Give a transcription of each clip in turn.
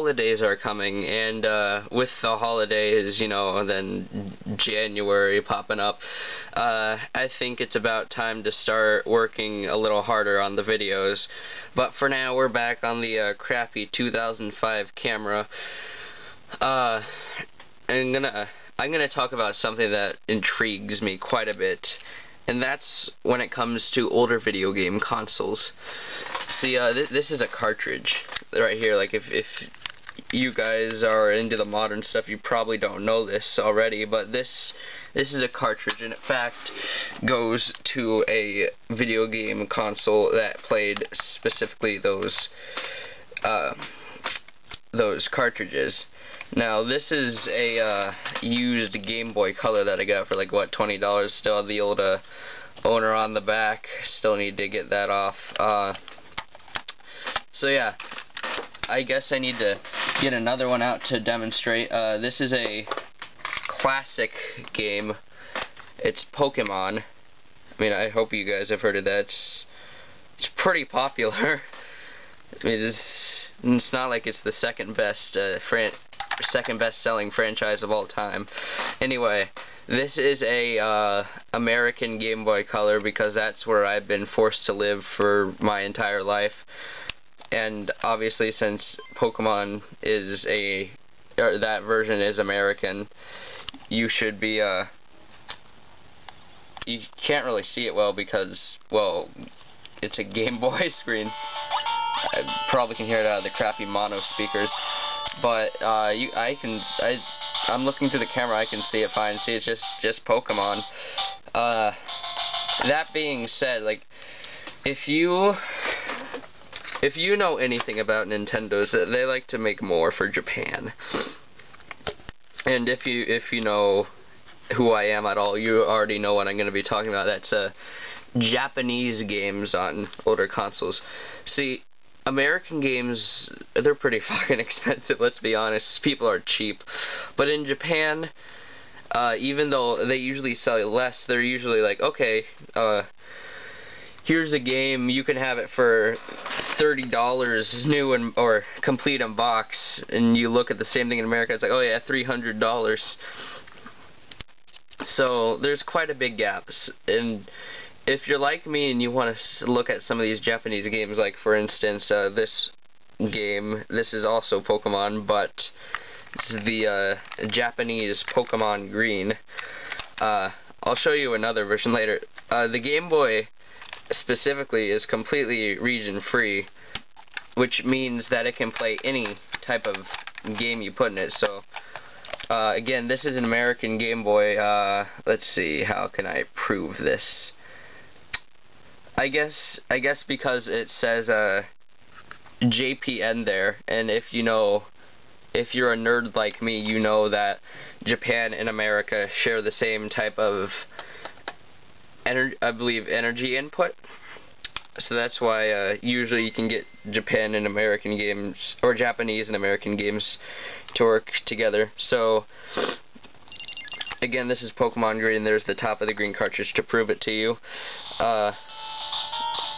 holidays are coming, and with the holidays, you know, then January popping up, I think it's about time to start working a little harder on the videos. But for now, we're back on the crappy 2005 camera. I'm gonna talk about something that intrigues me quite a bit, and that's when it comes to older video game consoles. See, this is a cartridge right here. Like, if you guys are into the modern stuff, you probably don't know this already, but this is a cartridge, and in fact goes to a video game console that played specifically those cartridges. Now, this is a used Game Boy Color that I got for like, what, $20. Still have the old owner on the back. Still need to get that off. So yeah, I guess I need to get another one out to demonstrate. This is a classic game. It's Pokemon. I mean, I hope you guys have heard of that. It's pretty popular. I mean, it's not like it's the second best selling franchise of all time. Anyway, this is a American Game Boy Color because that's where I've been forced to live for my entire life. And obviously, since Pokemon is that version is American, you should be you can't really see it well because, well, it's a Game Boy screen. I probably can hear it out of the crappy mono speakers, but I'm looking through the camera, I can see it fine. See, it's just Pokemon. That being said, like, if you know anything about Nintendo's, they like to make more for Japan. And if you know who I am at all, you already know what I'm going to be talking about. That's Japanese games on older consoles. See, American games, they're pretty fucking expensive, let's be honest. People are cheap. But in Japan, even though they usually sell less, they're usually like, okay, here's a game, you can have it for $30 new or complete in box, and you look at the same thing in America, it's like, oh yeah, $300. So there's quite a big gap. And if you're like me and you want to look at some of these Japanese games, like for instance this game, this is also Pokemon, but this is the Japanese Pokemon Green. I'll show you another version later. The Game Boy specifically is completely region free, which means that it can play any type of game you put in it. So again, this is an American Game Boy. Let's see, how can I prove this? I guess because it says JPN there, and if you're a nerd like me, you know that Japan and America share the same type of energy input. So that's why usually you can get Japan and American games, or Japanese and American games, to work together. So again, this is Pokemon Green. There's the top of the green cartridge to prove it to you.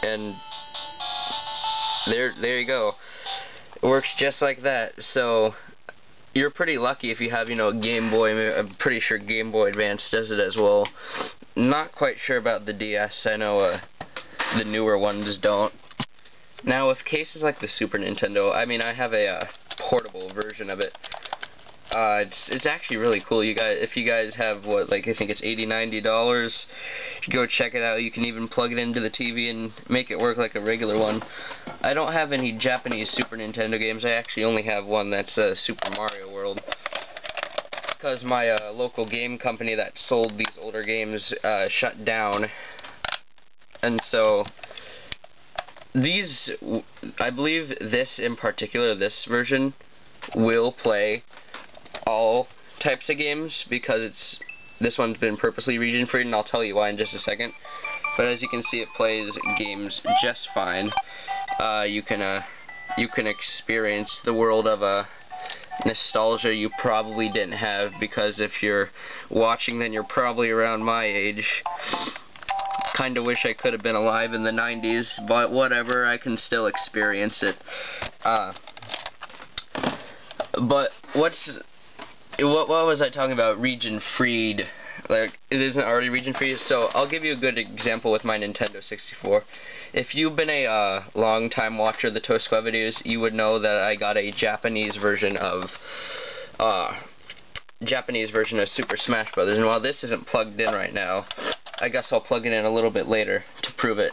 And there you go. It works just like that. So you're pretty lucky if you have, you know, Game Boy. I'm pretty sure Game Boy Advance does it as well. Not quite sure about the DS. I know the newer ones don't. Now, with cases like the Super Nintendo, I mean, I have a portable version of it. It's actually really cool. If you guys have, what, like, I think it's $80–90, you should go check it out. You can even plug it into the TV and make it work like a regular one. I don't have any Japanese Super Nintendo games. I actually only have one that's Super Mario World, because my local game company that sold these older games shut down. And so these, I believe this in particular, this version, will play all types of games, because this one's been purposely region free, and I'll tell you why in just a second. But as you can see, it plays games just fine. You can experience the world of nostalgia you probably didn't have, because if you're watching, then you're probably around my age. Kinda wish I could have been alive in the 90s, but whatever, I can still experience it. But what was I talking about? Region freed. Like, it isn't already region free. So I'll give you a good example with my Nintendo 64. If you've been a long time watcher of the Toast Squad videos, you would know that I got a Japanese version of Super Smash Brothers. And while this isn't plugged in right now, I guess I'll plug it in a little bit later to prove it.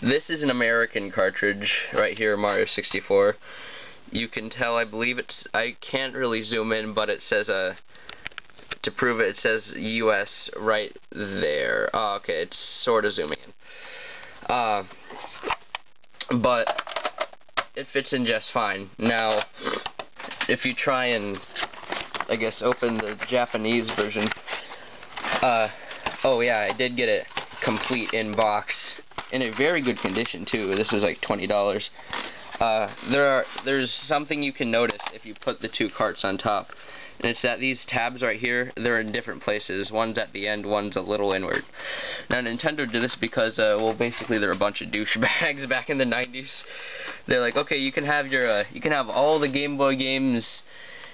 This is an American cartridge right here, Mario 64. You can tell, I believe I can't really zoom in, but it says to prove it, it says US right there. Oh, okay, it's sort of zooming in. But it fits in just fine. Now, if you try and, I guess, open the Japanese version, oh yeah, I did get it complete in box, in a very good condition too. This was like $20. There's something you can notice if you put the two carts on top, and it's that these tabs right here, they're in different places. One's at the end, one's a little inward. Now Nintendo did this because, well, basically they're a bunch of douchebags back in the 90s. They're like, okay, you can have all the Game Boy games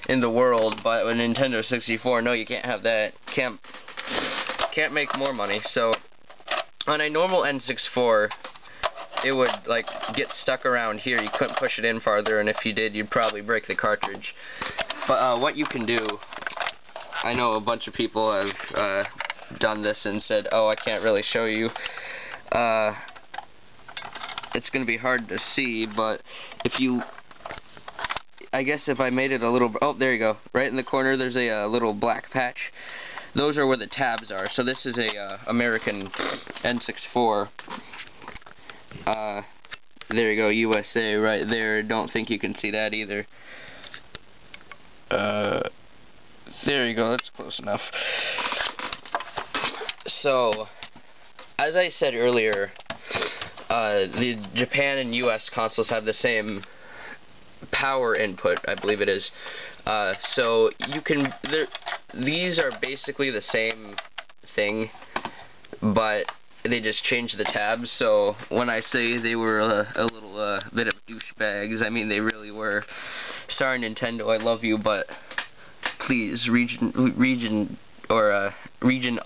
in the world, but with Nintendo 64, no, you can't have that. Can't make more money. So on a normal N64, it would like get stuck around here. You couldn't push it in farther, and if you did, you'd probably break the cartridge. But what you can do, I know a bunch of people have done this and said, oh, I can't really show you. It's going to be hard to see, but if you, I guess if I made it a little, oh, there you go. Right in the corner, there's a little black patch. Those are where the tabs are. So this is a American N64. There you go, USA right there. Don't think you can see that either. There you go, that's close enough. So, as I said earlier, the Japan and US consoles have the same power input, I believe it is. So you can, these are basically the same thing, but they just changed the tabs. So when I say they were a little bit of douchebags, I mean they really were. Sorry Nintendo, I love you, but please region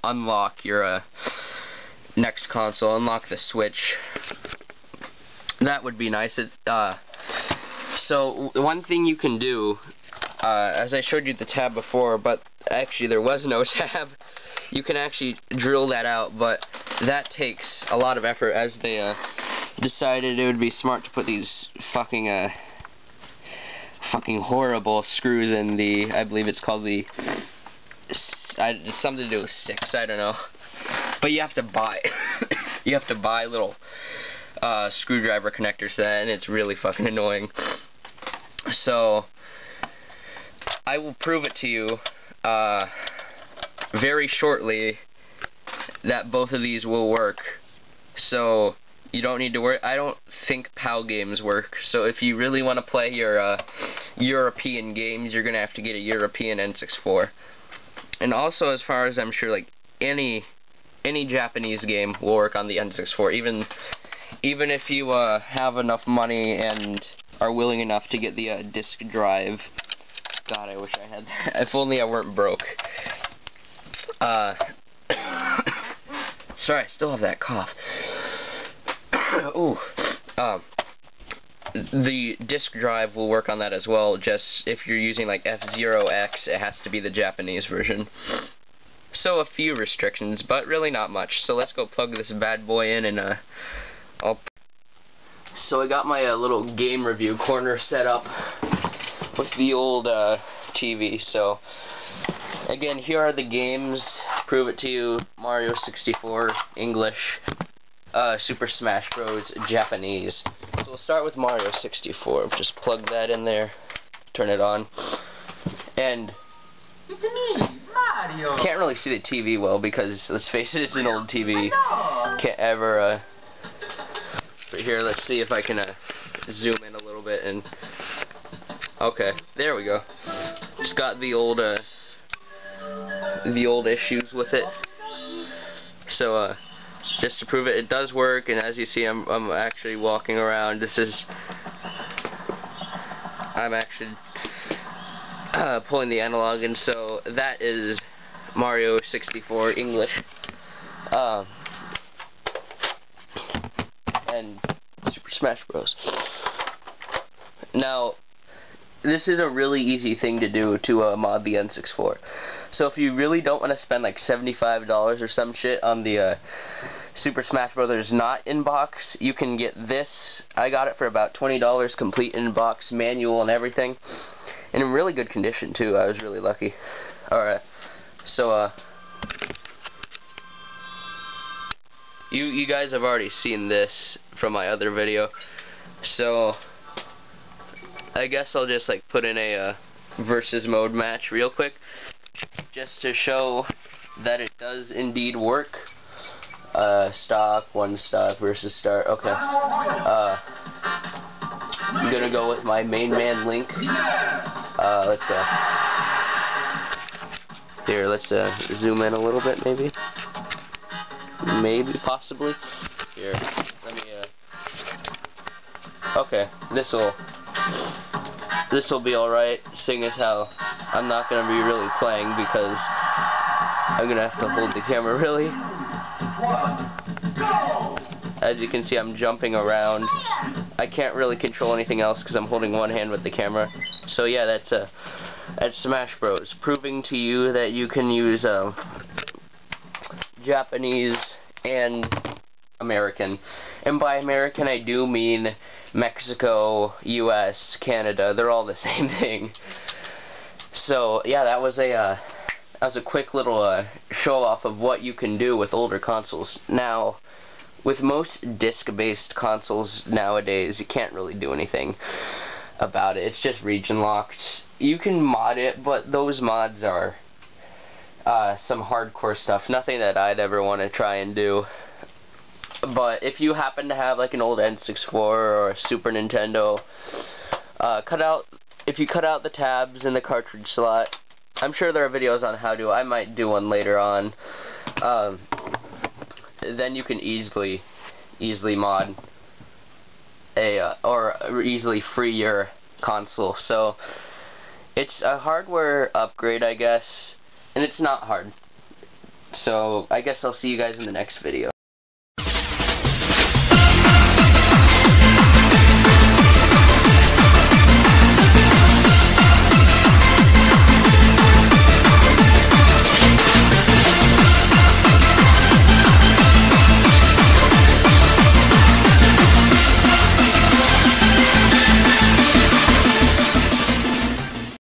unlock your next console, unlock the Switch. That would be nice. So one thing you can do, as I showed you the tab before, but actually there was no tab. You can actually drill that out, but that takes a lot of effort, as they decided it would be smart to put these fucking horrible screws in the, I believe it's called the, it's something to do with 6, I don't know. But you have to buy, you have to buy little screwdriver connectors to that, and it's really fucking annoying. So, I will prove it to you very shortly that both of these will work. So, you don't need to worry. I don't think PAL games work. So if you really want to play your European games, you're gonna have to get a European N64. And also, as far as I'm sure, like any Japanese game will work on the N64. Even if you have enough money and are willing enough to get the disk drive. God, I wish I had that. If only I weren't broke. Sorry, I still have that cough. Ooh. The disk drive will work on that as well. Just if you're using like F-Zero-X, it has to be the Japanese version. So a few restrictions, but really not much. So let's go plug this bad boy in, and So I got my little game review corner set up with the old TV. So again, here are the games. Prove it to you. Mario 64 English, Super Smash Bros. Japanese. So we'll start with Mario 64. Just plug that in there, turn it on, and it's me, Mario. Can't really see the TV well because, let's face it, it's an old TV. Can't ever. But here, let's see if I can zoom in a little bit, and okay, there we go. Just got the old issues with it. So just to prove it, it does work, and as you see, I'm actually walking around. I'm actually pulling the analog, and so that is Mario 64 English. And Super Smash Bros. Now, this is a really easy thing to do to mod the N64. So if you really don't want to spend like $75 or some shit on the Super Smash Bros. Not in box, you can get this. I got it for about $20, complete in box, manual and everything, and in really good condition too. I was really lucky. Alright, so you guys have already seen this from my other video, so I guess I'll just like put in a versus mode match real quick, just to show that it does indeed work. Stock, one stock versus start. Okay. I'm gonna go with my main man Link. Let's go. Here, let's zoom in a little bit, maybe. Maybe, possibly. Here, let me. Okay, this'll be all right, seeing as how I'm not gonna be really playing because I'm gonna have to hold the camera really. As you can see, I'm jumping around. I can't really control anything else because I'm holding one hand with the camera. So yeah, that's Smash Bros. Proving to you that you can use Japanese and American. And by American, I do mean Mexico, US, Canada. They're all the same thing. So yeah, that was a quick little show off of what you can do with older consoles. Now, with most disc-based consoles nowadays, you can't really do anything about it. It's just region locked. You can mod it, but those mods are some hardcore stuff. Nothing that I'd ever want to try and do. But if you happen to have like an old N64 or a Super Nintendo, if you cut out the tabs in the cartridge slot, I'm sure there are videos on how to. I might do one later on. Then you can easily mod or easily free your console. So it's a hardware upgrade, I guess, and it's not hard. So I guess I'll see you guys in the next video.